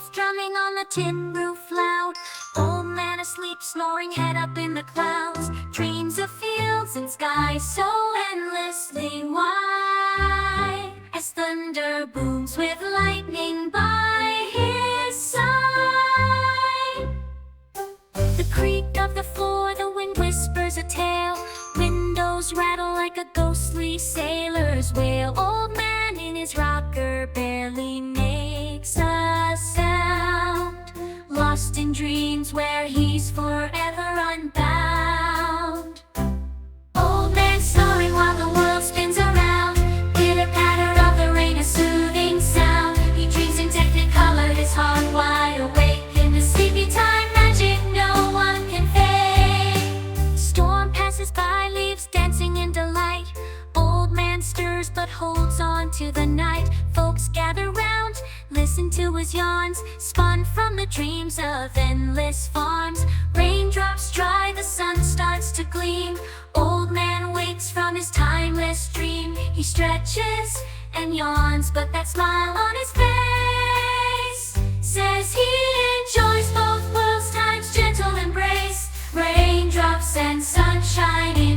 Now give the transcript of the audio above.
Snowdrops drumming on the tin roof loud. Old man asleep, snoring, head up in the clouds. Dreams of fields and skies so endlessly wide, as thunder booms with lightning by his side. The creak of the floor, the wind whispers a tale. Windows rattle like a ghostly sailor's wail. Old man in his rocker barely makes a sound, lost in dreams where he's forever unbound. Old man snoring while the world spins around. Pitter-patter of the rain, a soothing sound. He dreams in technicolor, his heart wide awake. In the sleepy time magic no one can fake. Storm passes by, leaves dancing in delight. Old man stirs but holds on to the night. Folks gather round, listen to his yawns, spun from the dreams of endless farms. Raindrops dry, the sun starts to gleam. Old man wakes from his timeless dream. He stretches and yawns, but that smile on his face says he enjoys both worlds, time's gentle embrace. Raindrops and sunshine in